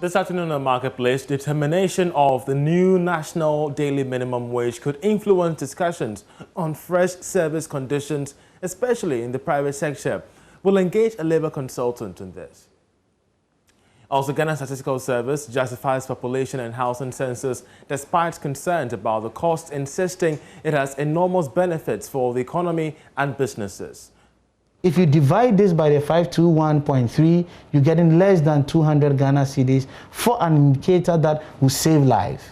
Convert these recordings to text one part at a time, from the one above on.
This afternoon on the marketplace, determination of the new national daily minimum wage could influence discussions on fresh service conditions, especially in the private sector. We'll engage a labor consultant on this. Also, Ghana Statistical Service justifies population and housing census despite concerns about the cost, insisting it has enormous benefits for the economy and businesses. If you divide this by the 521.3, you're getting less than 200 Ghana cedis for an indicator that will save life.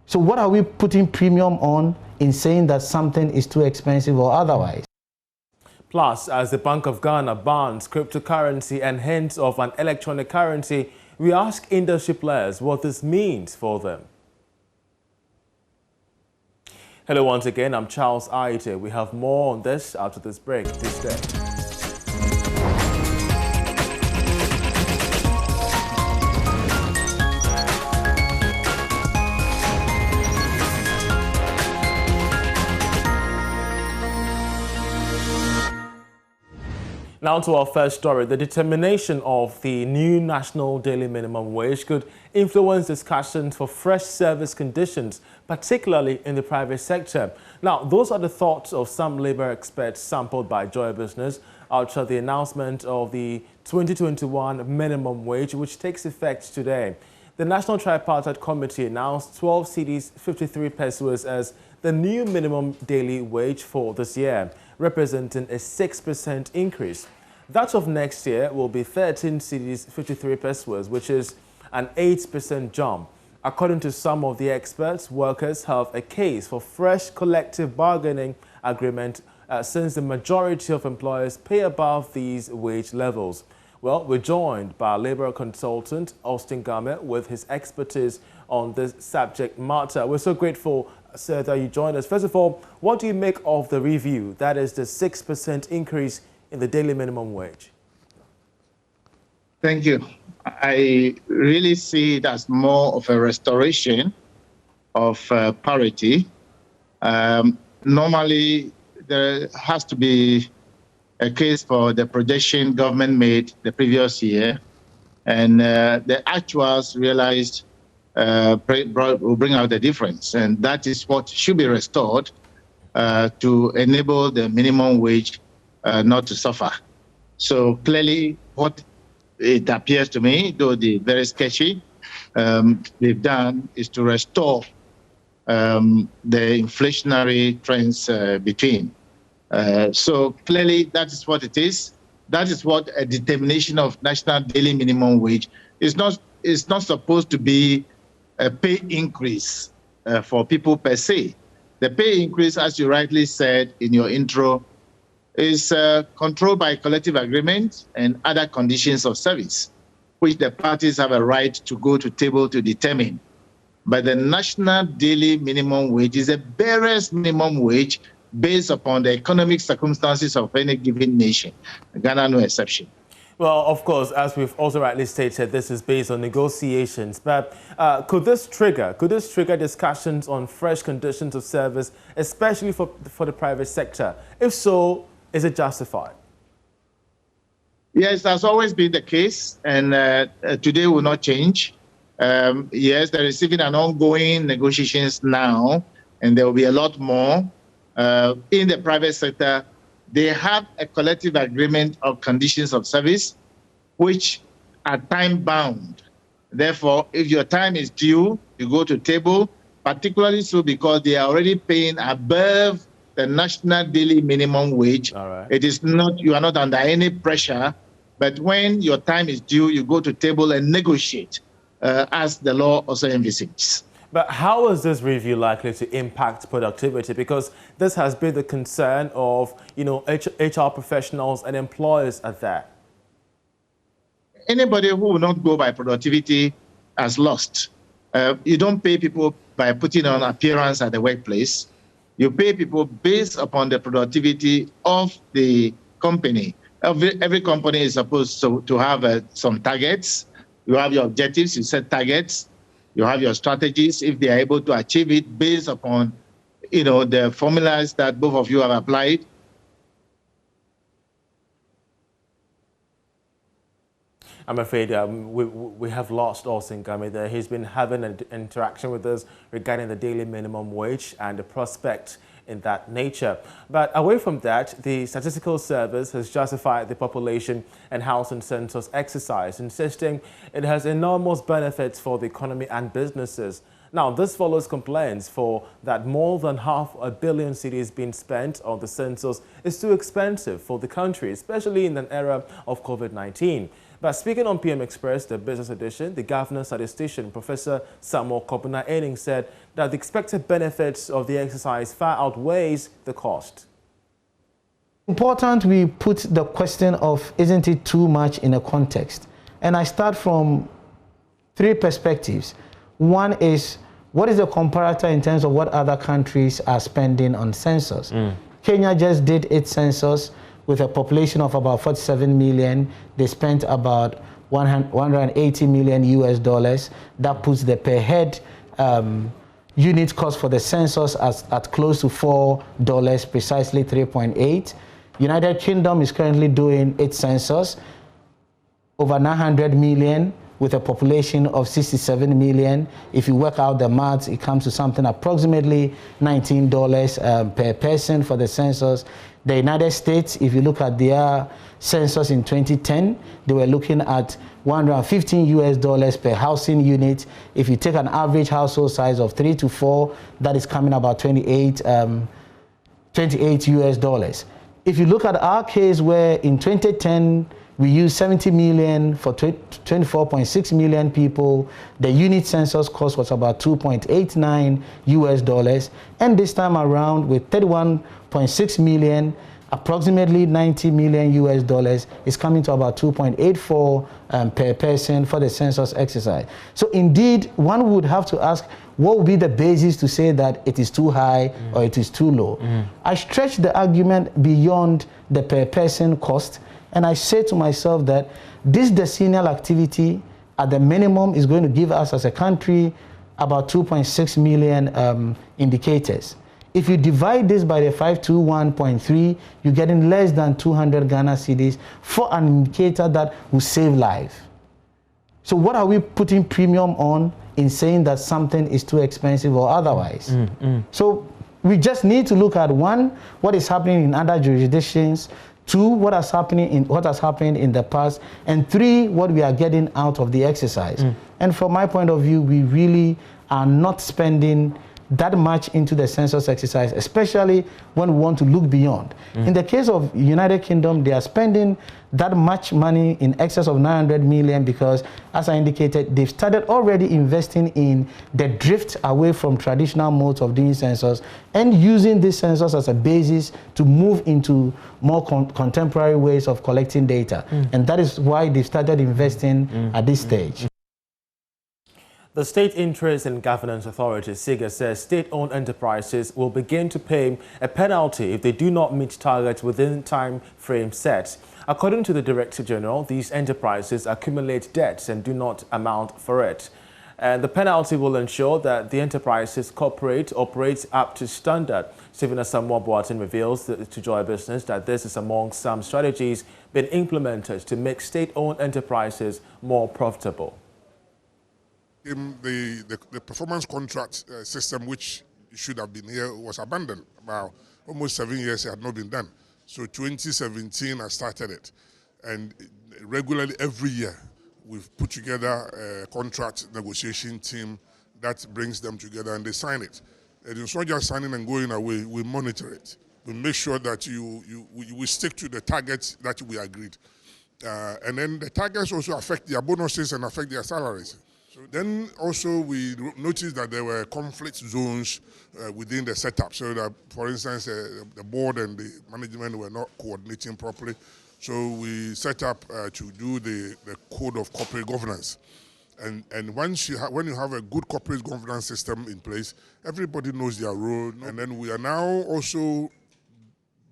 So what are we putting premium on in saying that something is too expensive or otherwise? Plus, as the Bank of Ghana bans cryptocurrency and hints of an electronic currency, we ask industry players what this means for them. Hello once again, I'm Charles Aite. We have more on this after this break. Please stay. Now to our first story. The determination of the new national daily minimum wage could influence discussions for fresh service conditions, particularly in the private sector. Now, those are the thoughts of some labor experts sampled by Joy Business after the announcement of the 2021 minimum wage, which takes effect today. The National Tripartite Committee announced 12 cedis 53 pesos as the new minimum daily wage for this year, representing a 6% increase. That of next year will be 13 cedis 53 pesos, which is an 8% jump. According to some of the experts, workers have a case for fresh collective bargaining agreement since the majority of employers pay above these wage levels. Well, we're joined by labor consultant Austin Game with his expertise on this subject matter. We're so grateful, sir, that you joined us. First of all, what do you make of the review? That is the 6% increase in the daily minimum wage. Thank you. I really see it as more of a restoration of parity. Normally, there has to be a case for the projection government made the previous year, and the actuals realized will bring out the difference, and that is what should be restored to enable the minimum wage not to suffer. So clearly, what it appears to me, though the very sketchy, they've done is to restore the inflationary trends between. So clearly, that is what it is. That is what a determination of national daily minimum wage is not. It's not supposed to be a pay increase for people per se. The pay increase, as you rightly said in your intro, is controlled by collective agreement and other conditions of service, which the parties have a right to go to table to determine. But the national daily minimum wage is a barest minimum wage based upon the economic circumstances of any given nation, Ghana no exception. Well, of course, as we've also rightly stated, this is based on negotiations. But could this trigger discussions on fresh conditions of service, especially for the private sector? If so, is it justified? Yes, that's always been the case, and today will not change. Yes, there is even an ongoing negotiations now, and there will be a lot more. In the private sector, they have a collective agreement of conditions of service, which are time-bound. Therefore, if your time is due, you go to table, particularly so because they are already paying above the national daily minimum wage. All right. It is not, you are not under any pressure, but when your time is due, you go to table and negotiate, as the law also envisages. But how is this review likely to impact productivity? Because this has been the concern of, HR professionals and employers at that. Anybody who will not go by productivity has lost. You don't pay people by putting on appearance at the workplace. You pay people based upon the productivity of the company. Every company is supposed to have some targets. You have your objectives, you set targets. You have your strategies if they are able to achieve it based upon, the formulas that both of you have applied. I'm afraid we have lost Osingame there. He's been having an interaction with us regarding the daily minimum wage and the prospect in that nature. But away from that, the Statistical Service has justified the population and housing census exercise, insisting it has enormous benefits for the economy and businesses. Now, this follows complaints for that more than $500 billion cedis being spent on the census is too expensive for the country, especially in an era of COVID-19. But speaking on PM Express, the business edition, the governor statistician, Professor Samuel Kobuna-Enning, said that the expected benefits of the exercise far outweighs the cost. Important we put the question of isn't it too much in a context. And I start from three perspectives. One is, what is the comparator in terms of what other countries are spending on census? Kenya just did its census with a population of about 47 million. They spent about 180 million US dollars. That puts the per head unit cost for the census at close to $4, precisely 3.8. United Kingdom is currently doing its census, over 900 million, with a population of 67 million. If you work out the maths, it comes to something approximately $19 per person for the census. The United States, if you look at their census in 2010, they were looking at $115 US per housing unit. If you take an average household size of 3 to 4, that is coming about 28 US dollars. If you look at our case, where in 2010, we used 70 million for 24.6 million people. The unit census cost was about 2.89 US dollars. And this time around, with 31.6 million, approximately 90 million US dollars, is coming to about 2.84 per person for the census exercise. So indeed, one would have to ask, what would be the basis to say that it is too high or it is too low? I stretch the argument beyond the per person cost. And I say to myself that this decennial activity at the minimum is going to give us as a country about 2.6 million indicators. If you divide this by the 521.3, you're getting less than 200 Ghana cedis for an indicator that will save life. So what are we putting premium on in saying that something is too expensive or otherwise? So we just need to look at, one, what is happening in other jurisdictions; two, what has happened in the past; and three, what we are getting out of the exercise. And from my point of view, we really are not spending that much into the census exercise, especially when we want to look beyond. In the case of United Kingdom, they are spending that much money, in excess of 900 million, because, as I indicated, they've started already investing in the drift away from traditional modes of doing census and using this census as a basis to move into more contemporary ways of collecting data. And that is why they started investing at this stage. The State Interest and Governance Authority, SIGA, says state-owned enterprises will begin to pay a penalty if they do not meet targets within time frame set. According to the Director General, these enterprises accumulate debts and do not amount for it. And the penalty will ensure that the enterprises operate up to standard. Stephen Asamoah Boateng reveals to Joy Business that this is among some strategies being implemented to make state-owned enterprises more profitable. The performance contract system, which should have been here, was abandoned. About almost 7 years it had not been done. So 2017 I started it, and regularly every year we've put together a contract negotiation team that brings them together and they sign it. And it's not just signing and going away, we monitor it. We make sure that we stick to the targets that we agreed. And then the targets also affect their bonuses and affect their salaries. So then also we noticed that there were conflict zones within the setup. So that, for instance, the board and the management were not coordinating properly. So we set up to do the code of corporate governance. And when you have a good corporate governance system in place, everybody knows their role. And then we are now also,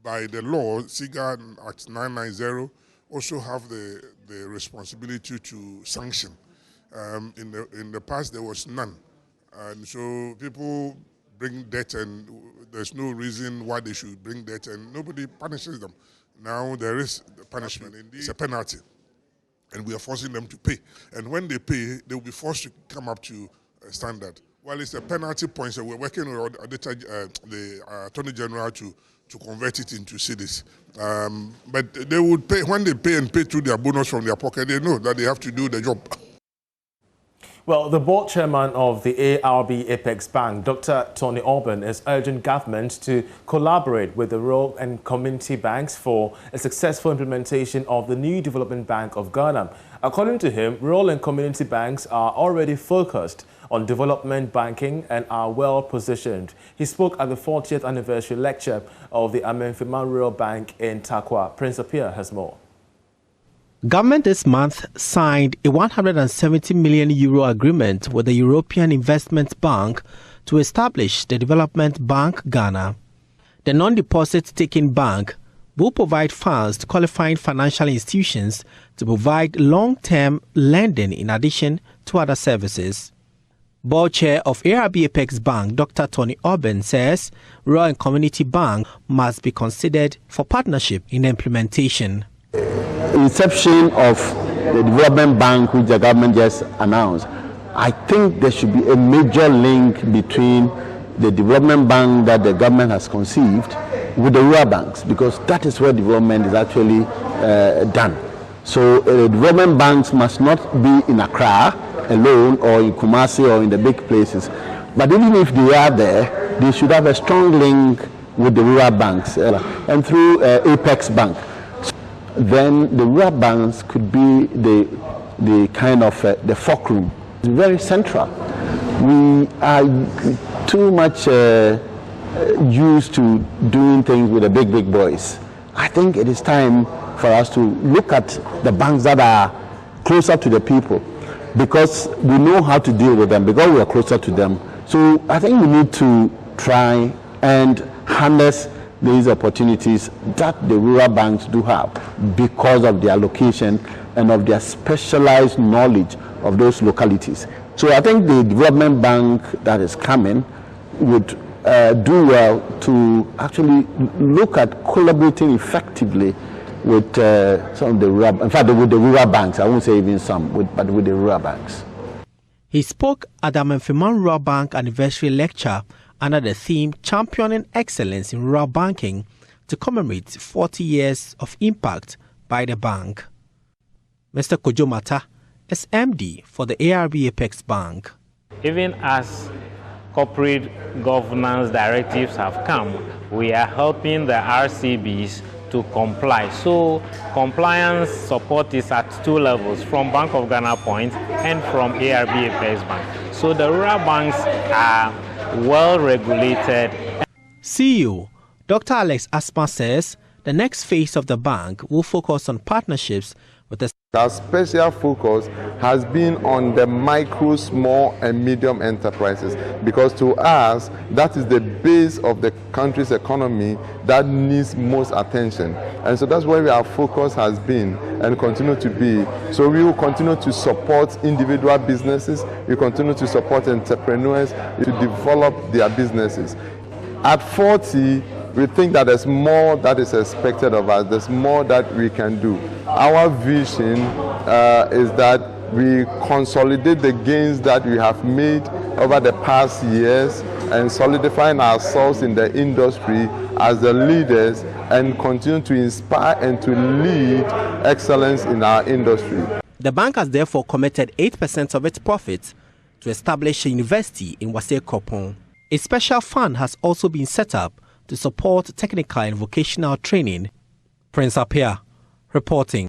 by the law, SIGA Act 990, also have the responsibility to sanction. In the past, there was none. And so people bring debt and there's no reason why they should bring debt and nobody punishes them. Now there is punishment. Indeed, it's a penalty. and we are forcing them to pay. And when they pay, they will be forced to come up to standard. Well, it's a penalty point, so we're working with the Attorney General to convert it into cedis. But they would pay, when they pay and pay through their bonus from their pocket, they know that they have to do the job. Well, the board chairman of the ARB Apex Bank, Dr. Tony Orban, is urging government to collaborate with the rural and community banks for a successful implementation of the new Development Bank of Ghana. According to him, rural and community banks are already focused on development banking and are well positioned. He spoke at the 40th anniversary lecture of the Amenfima Rural Bank in Takwa. Prince Apia has more. Government this month signed a €170 million agreement with the European Investment Bank to establish the Development Bank Ghana. The non-deposit taking bank will provide funds to qualifying financial institutions to provide long-term lending in addition to other services. Board chair of ARB Apex Bank, Dr. Tony Orban, says rural and community bank must be considered for partnership in implementation. Inception of the development bank, which the government just announced, I think there should be a major link between the development bank that the government has conceived with the rural banks, because that is where development is actually done. So development banks must not be in Accra alone or in Kumasi or in the big places, but even if they are there, they should have a strong link with the rural banks and through Apex Bank. Then the rural banks could be the kind of the fulcrum. It's very central. We are too much used to doing things with the big boys. I think it is time for us to look at the banks that are closer to the people, because we know how to deal with them, because we are closer to them. So I think we need to try and harness these opportunities that the rural banks do have because of their location and of their specialized knowledge of those localities. So I think the development bank that is coming would do well to actually look at collaborating effectively with some of the rural, in fact, with the rural banks. I won't say even some, but with the rural banks. He spoke at the Amenfima Rural Bank anniversary lecture under the theme Championing Excellence in Rural Banking to commemorate 40 years of impact by the bank. Mr. Kojo Mata is MD for the ARB Apex Bank. Even as corporate governance directives have come, we are helping the RCBs to comply. So compliance support is at two levels, from Bank of Ghana point and from ARB Apex Bank. So the rural banks are well regulated. CEO Dr. Alex Asma says the next phase of the bank will focus on partnerships with the Our special focus has been on the micro, small and medium enterprises, because to us that is the base of the country's economy that needs most attention, and so that's where our focus has been and continue to be. So we will continue to support individual businesses, we continue to support entrepreneurs to develop their businesses. At 40, we think that there's more that is expected of us, there's more that we can do. Our vision is that we consolidate the gains that we have made over the past years and solidifying ourselves in the industry as the leaders and continue to inspire and to lead excellence in our industry. The bank has therefore committed 8% of its profits to establish a university in Wase Kropon. A special fund has also been set up to support technical and vocational training. Prince Apia reporting.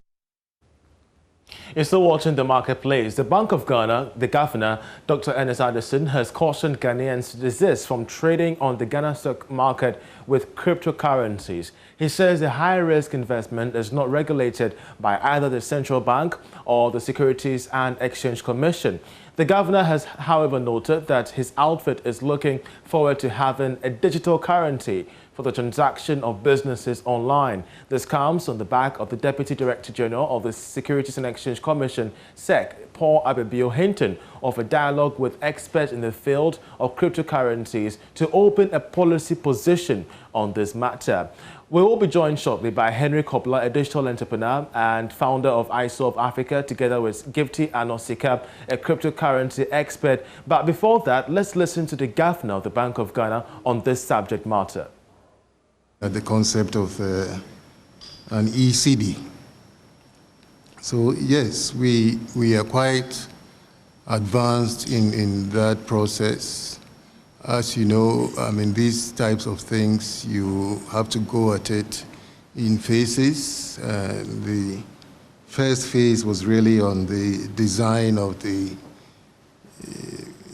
You're still watching The Marketplace. The Bank of Ghana, the governor, Dr. Ernest Addison, has cautioned Ghanaians to desist from trading on the Ghana stock market with cryptocurrencies. He says the high-risk investment is not regulated by either the central bank or the Securities and Exchange Commission. The governor has, however, noted that his outfit is looking forward to having a digital currency for the transaction of businesses online. This comes on the back of the Deputy Director General of the Securities and Exchange Commission, SEC, Paul Abebio Hinton, of a dialogue with experts in the field of cryptocurrencies to open a policy position on this matter. We will be joined shortly by Henry Kopla, a digital entrepreneur and founder of ISO of Africa, together with Gifty Anosika, a cryptocurrency expert. But before that, let's listen to the governor of the Bank of Ghana on this subject matter. The concept of an ECD. So yes, we are quite advanced in that process. As you know, I mean, these types of things, you have to go at it in phases. The first phase was really on the design of the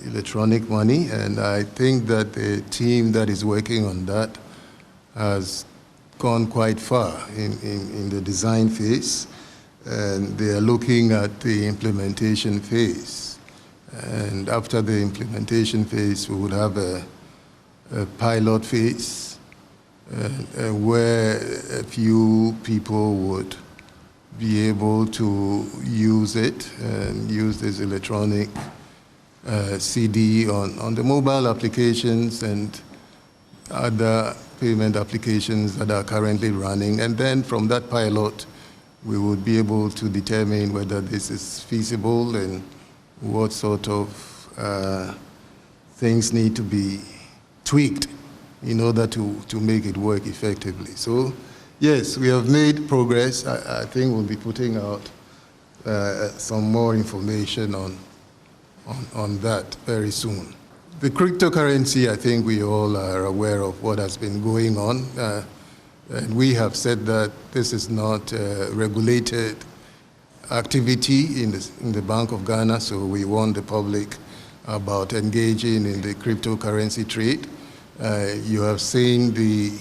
electronic money, and I think that the team that is working on that has gone quite far in the design phase, and they are looking at the implementation phase. And after the implementation phase, we would have a pilot phase where a few people would be able to use it and use this electronic CD on the mobile applications and other payment applications that are currently running. And then from that pilot, we would be able to determine whether this is feasible and what sort of things need to be tweaked in order to make it work effectively. So, yes, we have made progress. I think we'll be putting out some more information on that very soon. The cryptocurrency, I think we all are aware of what has been going on. And we have said that this is not regulated activity in the Bank of Ghana, so we warn the public about engaging in the cryptocurrency trade. You have seen the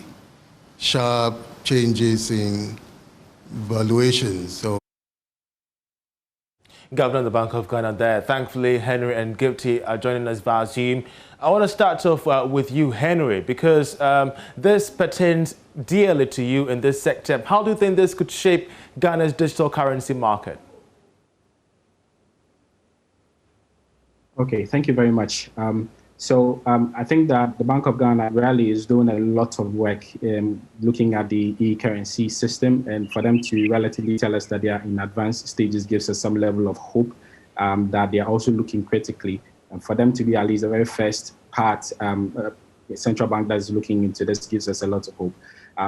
sharp changes in valuations. So, Governor of the Bank of Ghana there. Thankfully, Henry and Gifty are joining us via Zoom. I want to start off with you, Henry, because this pertains dearly to you in this sector. How do you think this could shape Ghana's digital currency market? Okay, thank you very much. I think that the Bank of Ghana really is doing a lot of work looking at the e-currency system, and for them to relatively tell us that they are in advanced stages gives us some level of hope that they are also looking critically. And for them to be at least the very first part, the central bank that is looking into this gives us a lot of hope.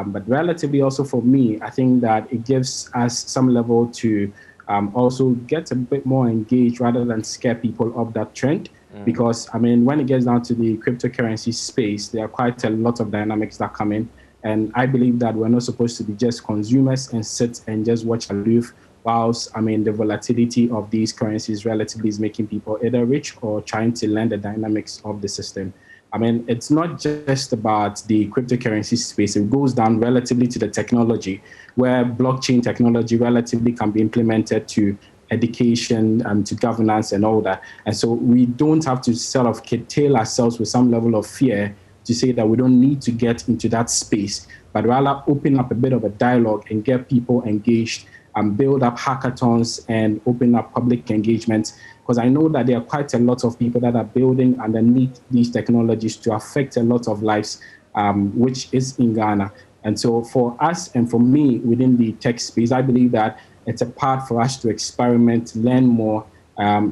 But relatively also for me, I think that it gives us some level to also get a bit more engaged rather than scare people off that trend. Because, I mean, when it gets down to the cryptocurrency space, there are quite a lot of dynamics that come in. And I believe that we're not supposed to be just consumers and sit and just watch aloof, whilst, I mean, the volatility of these currencies relatively is making people either rich or trying to learn the dynamics of the system. I mean, it's not just about the cryptocurrency space. It goes down relatively to the technology, where blockchain technology relatively can be implemented to education, to governance and all that. And so we don't have to sort of curtail ourselves with some level of fear to say that we don't need to get into that space, but rather open up a bit of a dialogue and get people engaged and build up hackathons and open up public engagement. Because I know that there are quite a lot of people that are building underneath these technologies to affect a lot of lives, which is in Ghana. And so for us and for me within the tech space, I believe that it's a part for us to experiment, learn more.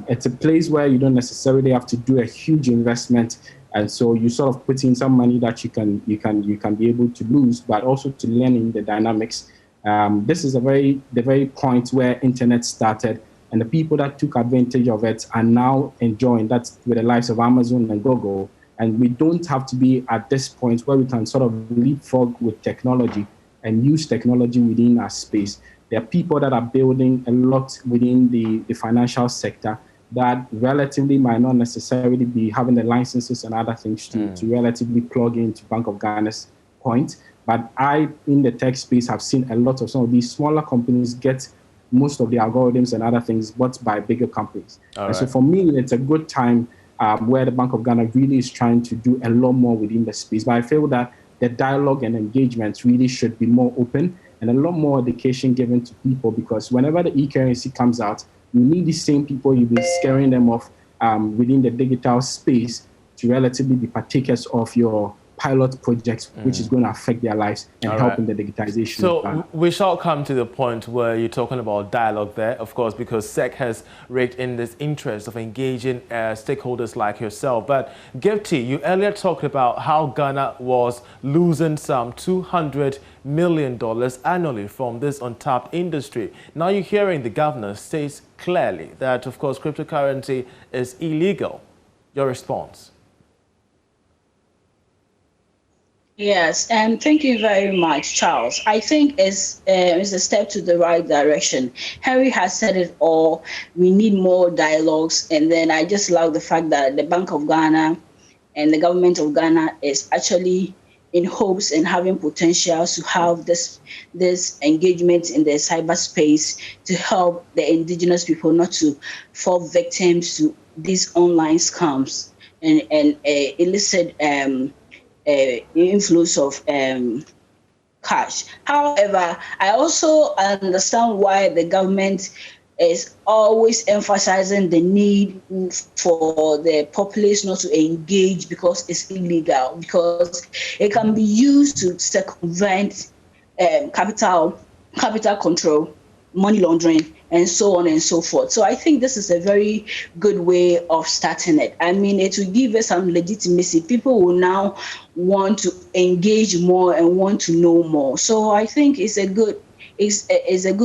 It's a place where you don't necessarily have to do a huge investment, and so you sort of put in some money that you can be able to lose, but also to learn in the dynamics. This is the very point where internet started, and the people that took advantage of it are now enjoying that with the likes of Amazon and Google. And we don't have to be at this point where we can sort of leapfrog with technology and use technology within our space. There are people that are building a lot within the financial sector that relatively might not necessarily be having the licenses and other things to relatively plug into Bank of Ghana's point. But I, in the tech space, have seen a lot of some of these smaller companies get most of the algorithms and other things bought by bigger companies. So for me, it's a good time where the Bank of Ghana really is trying to do a lot more within the space. But I feel that the dialogue and engagement really should be more open and a lot more education given to people, because whenever the e-currency comes out, you need the same people you've been scaring them off within the digital space to relatively be partakers of your pilot projects, which is going to affect their lives and help in the digitization. So we shall come to the point where you're talking about dialogue there, of course, because SEC has raked in this interest of engaging stakeholders like yourself. But Gifty, you earlier talked about how Ghana was losing some $200 million annually from this untapped industry. Now you're hearing the governor state clearly that, of course, cryptocurrency is illegal. Your response? Yes, and thank you very much, Charles. I think it's a step to the right direction. Henry has said it all. We need more dialogues. And then I just love the fact that the Bank of Ghana and the government of Ghana is actually in hopes and having potential to have this engagement in the cyberspace to help the indigenous people not to fall victims to these online scams and illicit inflows of cash. However, I also understand why the government is always emphasizing the need for the populace not to engage because it's illegal, because it can be used to circumvent capital control, money laundering, and so on and so forth. So I think this is a very good way of starting it. I mean, it will give us some legitimacy. People will now want to engage more and want to know more. So I think it's a good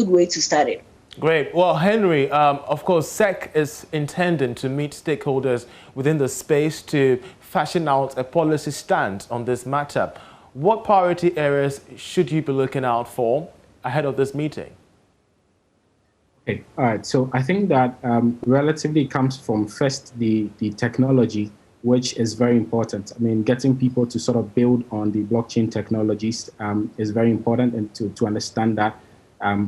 way to start it. Great. Well, Henry, of course, SEC is intending to meet stakeholders within the space to fashion out a policy stance on this matter. What priority areas should you be looking out for ahead of this meeting? Okay. All right. So I think that relatively comes from first the technology, which is very important. I mean, getting people to sort of build on the blockchain technologies is very important, and to understand that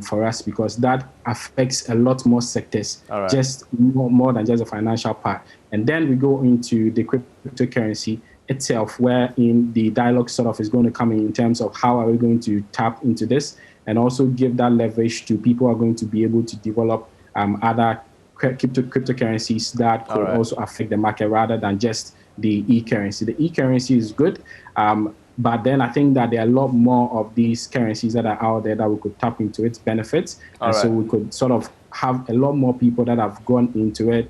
for us, because that affects a lot more sectors, just more than just the financial part. And then we go into the cryptocurrency itself, wherein the dialogue sort of is going to come in terms of how are we going to tap into this, and also give that leverage to people who are going to be able to develop other cryptocurrencies that could also affect the market rather than just the e-currency. The e-currency is good, but then I think that there are a lot more of these currencies that are out there that we could tap into its benefits. So we could sort of have a lot more people that have gone into it,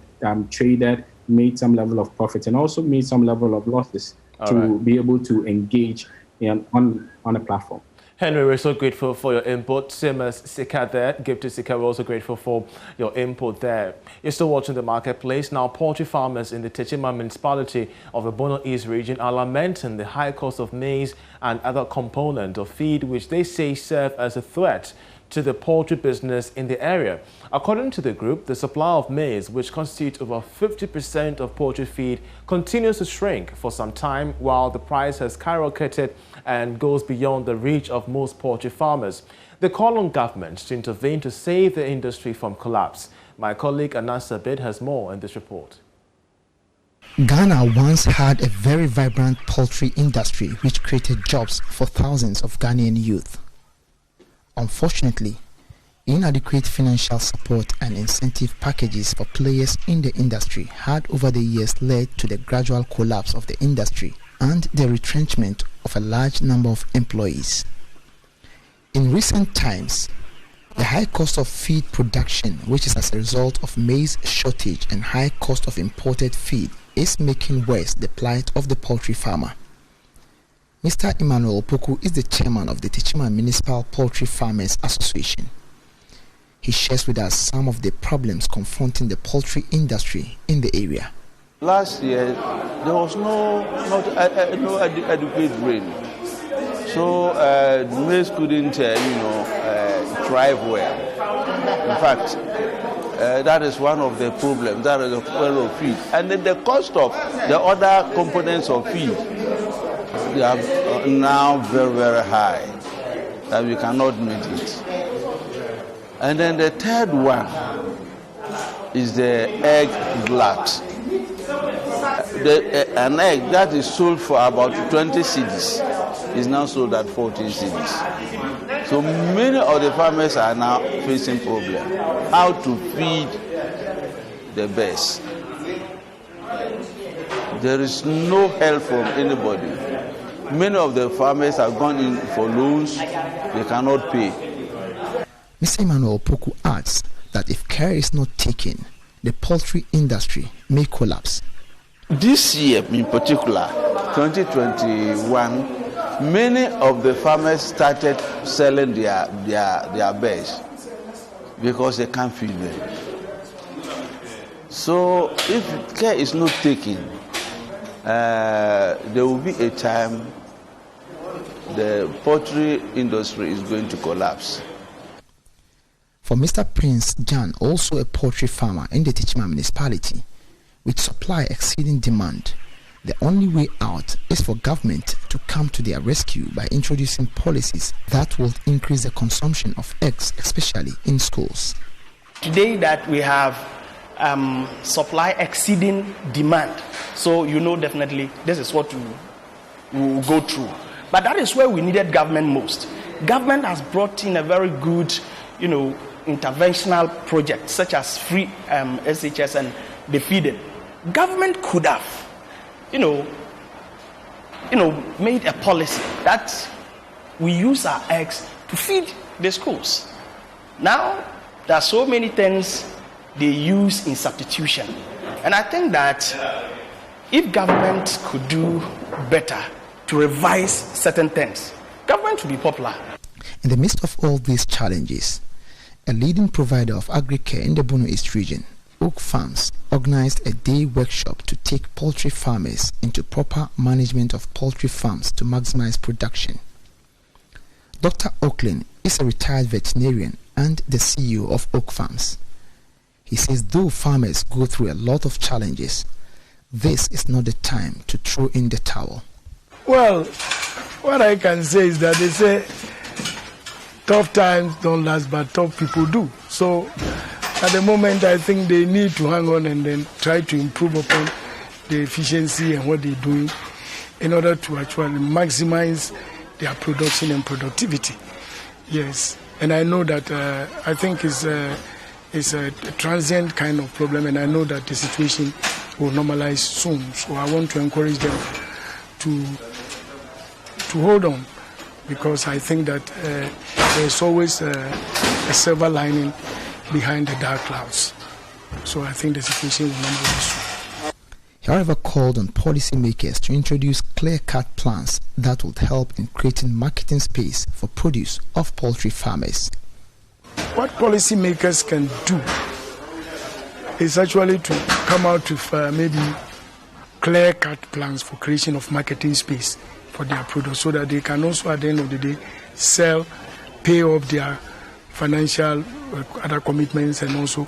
traded, made some level of profit, and also made some level of losses to be able to engage on a platform. Henry, we're so grateful for your input. Same as Sika there, Gifty Sika, we're also grateful for your input there. You're still watching The Marketplace. Now, poultry farmers in the Techima municipality of the Bono East region are lamenting the high cost of maize and other components of feed, which they say serve as a threat to the poultry business in the area. According to the group, the supply of maize, which constitutes over 50% of poultry feed, continues to shrink for some time, while the price has skyrocketed and goes beyond the reach of most poultry farmers. They call on government to intervene to save the industry from collapse. My colleague Anas Abid has more in this report. Ghana once had a very vibrant poultry industry which created jobs for thousands of Ghanaian youth. Unfortunately, inadequate financial support and incentive packages for players in the industry had over the years led to the gradual collapse of the industry and the retrenchment of a large number of employees. In recent times, the high cost of feed production, which is as a result of maize shortage and high cost of imported feed, is making worse the plight of the poultry farmer. Mr. Emmanuel Opoku is the chairman of the Techima Municipal Poultry Farmers Association. He shares with us some of the problems confronting the poultry industry in the area. Last year, there was no adequate rain, so the maize couldn't, thrive well. In fact, that is one of the problems. That is the problem of feed, and then the cost of the other components of feed. They are now very, very high, that we cannot meet it. And then the third one is the egg glut. An egg that is sold for about 20 cedis is now sold at 14 cedis. So many of the farmers are now facing problems. How to feed the birds. There is no help from anybody. Many of the farmers have gone in for loans, they cannot pay. Mr. Emmanuel Opoku adds that if care is not taken, the poultry industry may collapse. This year in particular, 2021, many of the farmers started selling their birds because they can't feed them. So if care is not taken, there will be a time the poultry industry is going to collapse. For Mr. Prince Jan, also a poultry farmer in the Techiman municipality, with supply exceeding demand, the only way out is for government to come to their rescue by introducing policies that will increase the consumption of eggs, especially in schools. Today that we have supply exceeding demand, so definitely this is what we will go through. But that is where we needed government most. Government has brought in a very good, interventional project such as free SHS and the feeding. Government could have, made a policy that we use our eggs to feed the schools. Now there are so many things they use in substitution, and I think that if government could do better to revise certain things, government will be popular. In the midst of all these challenges, a leading provider of agri-care in the Bono East region, Oak Farms, organized a day workshop to take poultry farmers into proper management of poultry farms to maximize production. Dr. Oakland is a retired veterinarian and the CEO of Oak Farms. He says though farmers go through a lot of challenges, this is not the time to throw in the towel. Well, what I can say is that they say tough times don't last, but tough people do. So at the moment, I think they need to hang on and then try to improve upon the efficiency and what they're doing in order to actually maximize their production and productivity. Yes, and I know that I think it's a transient kind of problem, and I know that the situation will normalize soon. So I want to encourage them to hold on, because I think that there's always a silver lining behind the dark clouds. So I think the situation will normalize soon. He, however, called on policymakers to introduce clear-cut plans that would help in creating marketing space for produce of poultry farmers. What policymakers can do is actually to come out with maybe clear-cut plans for creation of marketing space for their produce, so that they can also, at the end of the day, sell, pay off their financial other commitments, and also,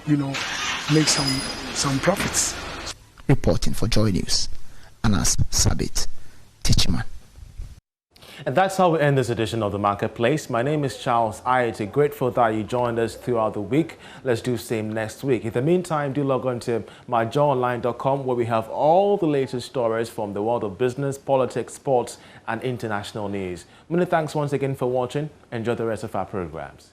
make some profits. Reporting for Joy News, Anas Sabit, Techiman. And that's how we end this edition of The Marketplace. My name is Charles Ayete. Grateful that you joined us throughout the week. Let's do the same next week. In the meantime, do log on to myjoyonline.com, where we have all the latest stories from the world of business, politics, sports, and international news. Many thanks once again for watching. Enjoy the rest of our programs.